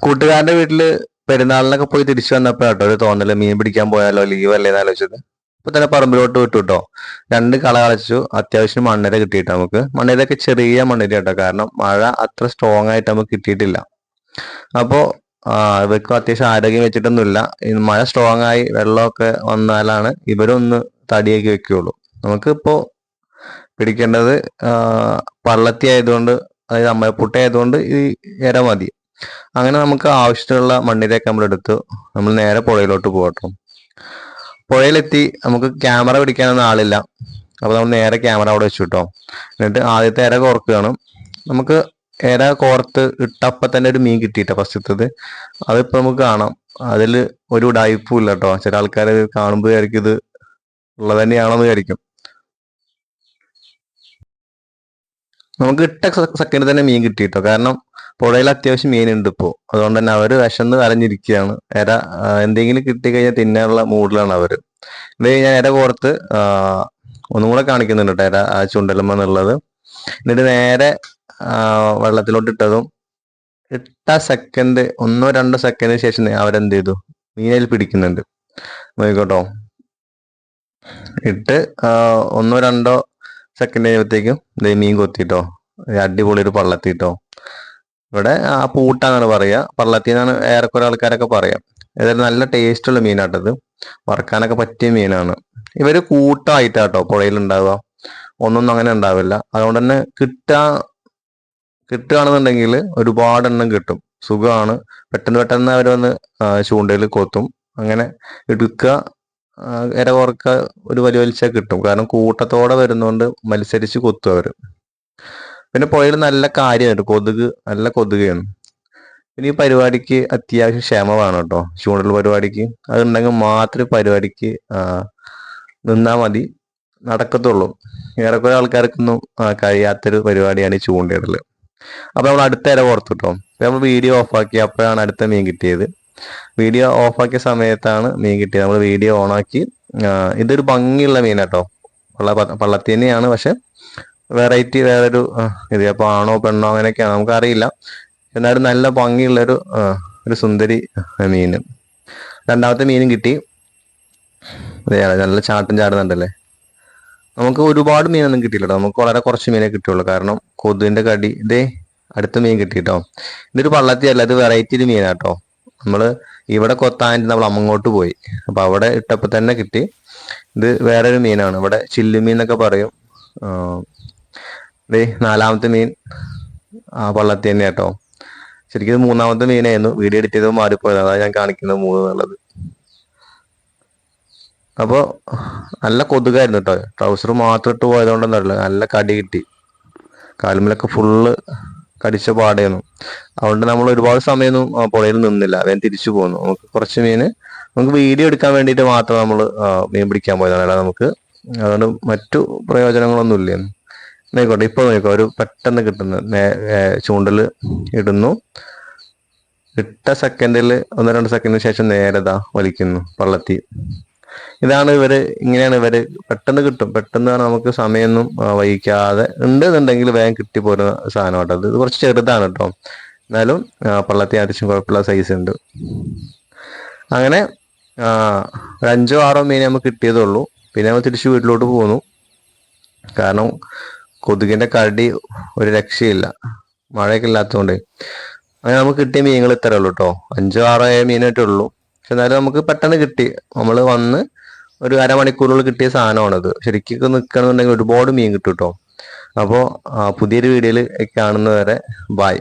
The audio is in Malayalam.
കൂട്ടുകാരന്റെ വീട്ടില് പെരുന്നാളിനൊക്കെ പോയി തിരിച്ചു വന്നപ്പോഴാട്ടോ ഒരു തോന്നല് മീൻ പിടിക്കാൻ പോയാലോ, ലീവ് അല്ലേന്ന് ആലോചിച്ചത്. ഇപ്പൊ തന്നെ പറമ്പിലോട്ട് വിട്ടു കേട്ടോ. രണ്ട് കള കളിച്ചു, അത്യാവശ്യം മണ്ണിര കിട്ടിയിട്ട് നമുക്ക്. മണ്ണിരയൊക്കെ ചെറിയ മണ്ണിര കേട്ടോ, കാരണം മഴ അത്ര സ്ട്രോങ് ആയിട്ട് നമുക്ക് കിട്ടിയിട്ടില്ല. അപ്പോ ഇവർക്ക് അത്യാവശ്യം ആരോഗ്യം വെച്ചിട്ടൊന്നുമില്ല. ഈ മഴ സ്ട്രോങ് ആയി വെള്ളമൊക്കെ വന്നാലാണ് ഇവരൊന്ന് തടിയൊക്കെ വെക്കുകയുള്ളൂ. നമുക്കിപ്പോ പിടിക്കേണ്ടത് പള്ളത്തി ആയതുകൊണ്ട്, അതായത് അമ്മപ്പുട്ട ആയതുകൊണ്ട് ഈ ഇര മതി. അങ്ങനെ നമുക്ക് ആവശ്യത്തിനുള്ള മണ്ണിരയൊക്കെ നമ്മൾ എടുത്തു നമ്മൾ നേരെ പുഴയിലോട്ട് പോകട്ടോ. പുഴയിലെത്തി നമുക്ക് ക്യാമറ പിടിക്കാനൊന്നും ആളില്ല. അപ്പൊ നമ്മൾ നേരെ ക്യാമറ അവിടെ വെച്ചു കിട്ടോ. എന്നിട്ട് ആദ്യത്തെ ഇര കോർക്കുകയാണ്. നമുക്ക് ഇര കോർത്ത് ഇട്ടപ്പ തന്നെ ഒരു മീൻ കിട്ടിയിട്ടോ ഫസ്റ്റത്തത്. അതിപ്പോ നമുക്ക് കാണാം. അതിൽ ഒരു ഉടായിപ്പും ഇല്ല കേട്ടോ. ചില ആൾക്കാർ കാണുമ്പോൾ വിചാരിക്കും ഇത് ഉള്ളത് തന്നെയാണെന്ന് വിചാരിക്കും. നമുക്ക് ഇട്ട സെക്കൻഡ് തന്നെ മീൻ കിട്ടിയിട്ടോ. കാരണം പുഴയിൽ അത്യാവശ്യം മീനുണ്ട് ഇപ്പോൾ. അതുകൊണ്ട് തന്നെ അവര് വിശന്ന് വരഞ്ഞിരിക്കുകയാണ്. ഇര എന്തെങ്കിലും കിട്ടിക്കഴിഞ്ഞാൽ തിന്നാനുള്ള മൂഡിലാണ് അവര്. ഇത് ഞാൻ ഇര കോർത്ത് ഒന്നും കൂടെ കാണിക്കുന്നുണ്ട് കേട്ടോ, ഇര ആ ചുണ്ടലുമെന്നുള്ളത്. എന്നിട്ട് നേരെ വെള്ളത്തിലോട്ട് ഇട്ടതും ഇട്ട സെക്കൻഡ്, ഒന്നോ രണ്ടോ സെക്കൻഡിന് ശേഷം അവരെന്ത് ചെയ്തു, മീനിൽ പിടിക്കുന്നുണ്ട്. നോക്കിക്കോട്ടോ. ഇട്ട് ഒന്നോ രണ്ടോ സെക്കൻഡ് കഴിയുമ്പോഴത്തേക്കും മീൻ കൊത്തിട്ടോ. അടിപൊളി ഒരു പള്ളത്തിട്ടോ. ഇവിടെ ആ പൂട്ടാന്നാണ് പറയാ, പള്ളത്തി എന്നാണ് ഏറെക്കുറെ ആൾക്കാരൊക്കെ പറയാം. ഏതായാലും നല്ല ടേസ്റ്റ് ഉള്ള മീനാട്ടത്, വറക്കാനൊക്കെ പറ്റിയ മീനാണ്. ഇവര് കൂട്ടമായിട്ടാട്ടോ പുഴയിൽ ഉണ്ടാവുക, ഒന്നൊന്നും അങ്ങനെ ഉണ്ടാവില്ല. അതുകൊണ്ട് തന്നെ കിട്ടുകയാണെന്നുണ്ടെങ്കിൽ ഒരുപാട് എണ്ണം കിട്ടും, സുഖമാണ്. പെട്ടെന്ന് പെട്ടെന്ന് അവർ വന്ന് ചൂണ്ടയിൽ കൊത്തും. അങ്ങനെ എടുക്കുക, ഇര കുറക്കുക, ഒരു വലിയ വലിച്ച കിട്ടും. കാരണം കൂട്ടത്തോടെ വരുന്നോണ്ട് മത്സരിച്ച് കൊത്തും അവര്. പിന്നെ പുഴയിൽ നല്ല കാര്യമായിട്ട് കൊതുക്, നല്ല കൊതുകയാണ്. പിന്നെ ഈ പരിപാടിക്ക് അത്യാവശ്യം ക്ഷമ വേണം കേട്ടോ, ചൂണ്ടൽ പരിപാടിക്ക്. അതുണ്ടെങ്കിൽ മാത്രമേ പരിപാടിക്ക് നിന്നാ മതി, നടക്കത്തുള്ളൂ. ഏറെക്കുറെ ആൾക്കാർക്കൊന്നും കഴിയാത്തൊരു പരിപാടിയാണ് ഈ ചൂണ്ടയിടല്. അപ്പൊ നമ്മൾ അടുത്ത ഇര പുറത്തിട്ടോ. നമ്മൾ വീഡിയോ ഓഫാക്കി, അപ്പോഴാണ് അടുത്ത മീൻ കിട്ടിയത്. വീഡിയോ ഓഫാക്കിയ സമയത്താണ് മീൻ കിട്ടിയത്. നമ്മൾ വീഡിയോ ഓണാക്കി. ഇതൊരു ഭംഗിയുള്ള മീനാട്ടോ, പള്ളത്തി തന്നെയാണ്, പക്ഷെ വെറൈറ്റി വേറൊരു ഇത്. അപ്പൊ ആണോ പെണ്ണോ അങ്ങനെയൊക്കെയാണ് നമുക്കറിയില്ല. എന്നാലും നല്ല ഭംഗിയുള്ളൊരു ഒരു സുന്ദരി മീന്. രണ്ടാമത്തെ മീനും കിട്ടി. അതെ, നല്ല ചാട്ടം ചാടുന്നുണ്ടല്ലേ. നമുക്ക് ഒരുപാട് മീനൊന്നും കിട്ടിയില്ല, നമുക്ക് വളരെ കുറച്ച് മീനെ കിട്ടുള്ളൂ. കാരണം കൊതുവിന്റെ കടി. ഇതേ അടുത്ത മീൻ കിട്ടിട്ടോ. ഇതൊരു പള്ളത്തിയല്ല, ഇത് വെറൈറ്റി ഒരു മീനാട്ടോ. നമ്മള് ഇവിടെ കൊത്താൻ നമ്മൾ അങ്ങോട്ട് പോയി, അപ്പൊ അവിടെ ഇട്ടപ്പോ തന്നെ കിട്ടി. ഇത് വേറൊരു മീനാണ്, ഇവിടെ ചില്ലുമീൻ എന്നൊക്കെ പറയും. നാലാമത്തെ മീൻ പള്ളത്തി തന്നെ കേട്ടോ. ശരിക്കും ഇത് മൂന്നാമത്തെ മീനായിരുന്നു, വീഡിയോ എഡിറ്റ് ചെയ്തത് മാറിപ്പോയത്, അതാണ് ഞാൻ കാണിക്കുന്നത് 3 എന്നുള്ളത്. അപ്പോ നല്ല കൊതുകായിരുന്നു കേട്ടോ. ട്രൗസർ മാത്രം ഇട്ട് പോയതുകൊണ്ടൊന്നല്ല, നല്ല കടി കിട്ടി. കാലുമലൊക്കെ ഫുള്ള് കടിച്ച പാടേന്നു. അതുകൊണ്ട് നമ്മൾ ഒരുപാട് സമയമൊന്നും പുഴയിൽ നിന്നില്ല, വേഗം തിരിച്ചു പോന്നു. നമുക്ക് കുറച്ച് മീന് നമുക്ക് വീഡിയോ എടുക്കാൻ വേണ്ടിയിട്ട് മാത്രം നമ്മൾ മീൻ പിടിക്കാൻ പോയതാണ്. അല്ലാതെ നമുക്ക് അതുകൊണ്ട് മറ്റു പ്രയോജനങ്ങളൊന്നും ഇല്ലായിരുന്നു. നോക്കോട്ടെ, ഇപ്പൊ നോക്കോ, ഒരു പെട്ടെന്ന് കിട്ടുന്ന ചൂണ്ടല് ഇടുന്നു. ഇട്ട സെക്കൻഡിൽ 1-2 സെക്കൻഡിന് ശേഷം നേരതാ വലിക്കുന്നു പള്ളത്തി. ഇതാണ് ഇവര്, ഇങ്ങനെയാണ് ഇവര്. പെട്ടെന്ന് കിട്ടും, പെട്ടെന്ന് നമുക്ക് സമയമൊന്നും വഹിക്കാതെ ഉണ്ടെന്നുണ്ടെങ്കിൽ വേഗം കിട്ടിപ്പോരുന്ന സാധനം കേട്ടോ. ഇത് കുറച്ച് ചെറുതാണ് കേട്ടോ, എന്നാലും പള്ളത്തി അത്യാവശ്യം കുഴപ്പമില്ല സൈസ് ഉണ്ട്. അങ്ങനെ 5-6 മീനെ നമുക്ക് കിട്ടിയതുള്ളൂ. പിന്നെ നമ്മൾ തിരിച്ച് വീട്ടിലോട്ട് പോന്നു. കാരണം കൊതുകിന്റെ കടി ഒരു രക്ഷയില്ല, മഴയൊക്കെ ഇല്ലാത്തതുകൊണ്ട്. അങ്ങനെ നമുക്ക് കിട്ടിയ മീനുകൾ ഇത്രേ ഉള്ളൂ കേട്ടോ, 5-6 മീനായിട്ടേ ഉള്ളൂ. പക്ഷെ എന്നാലും നമുക്ക് പെട്ടെന്ന് കിട്ടി. നമ്മൾ വന്ന് ഒരു അരമണിക്കൂറുകൾ കിട്ടിയ സാധനമാണത്. ശരിക്കും നിൽക്കണമെന്നുണ്ടെങ്കിൽ ഒരുപാട് മീൻ കിട്ടും കേട്ടോ. അപ്പോൾ പുതിയൊരു വീഡിയോയിൽ കാണുന്നവരെ ബൈ.